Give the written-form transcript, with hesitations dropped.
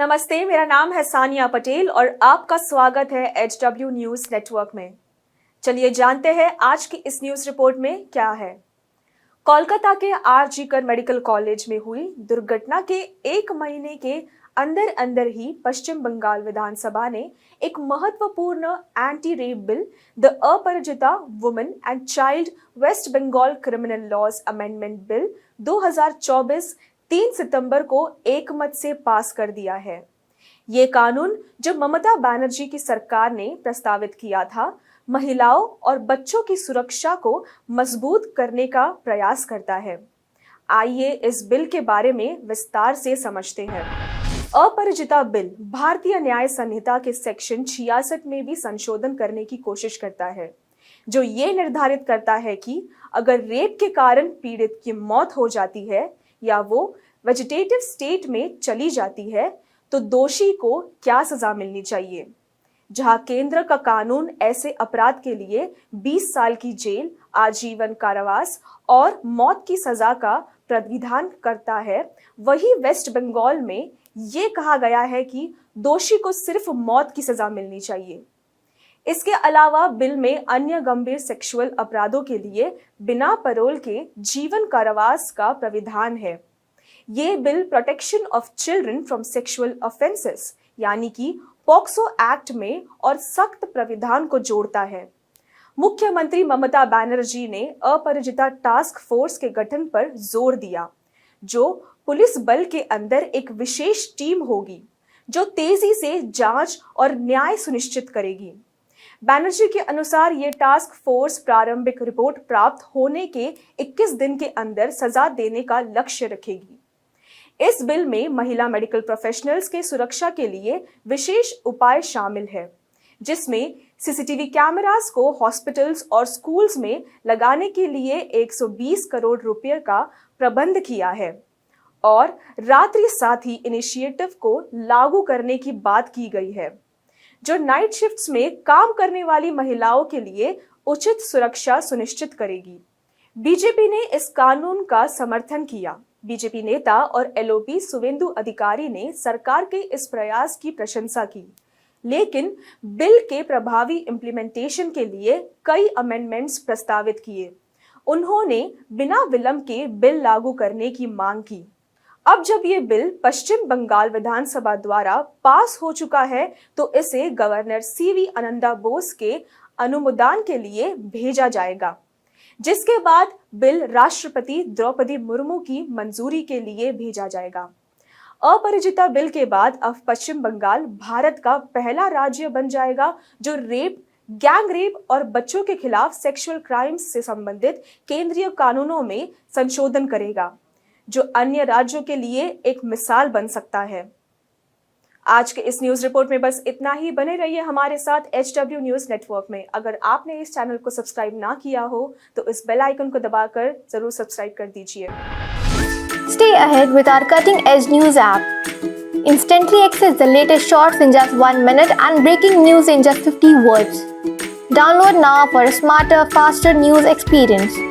नमस्ते, मेरा नाम है सानिया पटेल और आपका स्वागत है HW न्यूज नेटवर्क में। चलिए जानते हैं आज की इस न्यूज रिपोर्ट में क्या है। कोलकाता के RG कर मेडिकल कॉलेज में हुई दुर्घटना के एक महीने के अंदर ही पश्चिम बंगाल विधानसभा ने एक महत्वपूर्ण anti rape bill, the Aparajita women and child West Bengal criminal laws amendment bill 2024 3 सितंबर को एकमत से पास कर दिया है। ये कानून जो ममता बनर्जी की सरकार ने प्रस्तावित किया था, महिलाओं और बच्चों की सुरक्षा को मजबूत करने का प्रयास करता है। आइए इस बिल के बारे में विस्तार से समझते हैं। अपरिजिता बिल भारतीय न्याय संहिता के सेक्शन 66 में भी संशोधन करने की कोशिश करता है, जो ये निर्धारित करता है कि अगर रेप के कारण पीड़ित की मौत हो जाती है या वो वेजिटेटिव स्टेट में चली जाती है तो दोषी को क्या सजा मिलनी चाहिए। जहां केंद्र का कानून ऐसे अपराध के लिए 20 साल की जेल, आजीवन कारावास और मौत की सजा का प्रावधान करता है, वही वेस्ट बंगाल में ये कहा गया है कि दोषी को सिर्फ मौत की सजा मिलनी चाहिए। इसके अलावा बिल में अन्य गंभीर सेक्सुअल अपराधों के लिए बिना पैरोल के जीवन कारावास का प्रावधान है। ये bill protection of children from sexual offences यानी कि पॉक्सो एक्ट में और सख्त प्रावधान को जोड़ता है। मुख्यमंत्री ममता बनर्जी ने अपरिजिता टास्क फोर्स के गठन पर जोर दिया, जो पुलिस बल के अंदर एक विशेष टीम होगी जो तेजी से जांच और न्याय सुनिश्चित करेगी। बनर्जी के अनुसार ये टास्क फोर्स प्रारंभिक रिपोर्ट प्राप्त होने के 21 दिन के अंदर सजा देने का लक्ष्य रखेगी। इस बिल में महिला मेडिकल प्रोफेशनल्स के सुरक्षा के लिए विशेष उपाय शामिल है, जिसमें सीसीटीवी कैमरास को हॉस्पिटल्स और स्कूल्स में लगाने के लिए 120 करोड़ रुपए का प्रबंध किया है और रात्रि साथी इनिशिएटिव को लागू करने की बात की गई है, जो नाइट शिफ्ट्स में काम करने वाली महिलाओं के लिए उचित सुरक्षा सुनिश्चित करेगी। बीजेपी ने इस कानून का समर्थन किया। बीजेपी नेता और LOP शुवेंदु अधिकारी ने सरकार के इस प्रयास की प्रशंसा की, लेकिन बिल के प्रभावी इम्प्लीमेंटेशन के लिए कई अमेंडमेंट्स प्रस्तावित किए। उन्होंने बिना विलंब के बिल लागू करने की मांग की। अब जब ये बिल पश्चिम बंगाल विधानसभा द्वारा पास हो चुका है तो इसे गवर्नर CV आनंदा बोस के अनुमोदन के लिए भेजा जाएगा, जिसके बाद बिल राष्ट्रपति द्रौपदी मुर्मू की मंजूरी के लिए भेजा जाएगा। अपरिजिता बिल के बाद अब पश्चिम बंगाल भारत का पहला राज्य बन जाएगा जो रेप, गैंग रेप और बच्चों के खिलाफ सेक्सुअल क्राइम्स से संबंधित केंद्रीय कानूनों में संशोधन करेगा, जो अन्य राज्यों के लिए एक मिसाल बन सकता है। आज के इस न्यूज रिपोर्ट में बस इतना ही। बने रहिए हमारे साथ HW न्यूज नेटवर्क में। अगर आपने इस चैनल को सब्सक्राइब ना किया हो तो इस बेल आइकन को दबाकर जरूर सब्सक्राइब कर दीजिए। Stay ahead with our cutting edge news app. Instantly access the latest shorts in just 1 minute and breaking news in just 50 words. Download now for a smarter, faster news experience.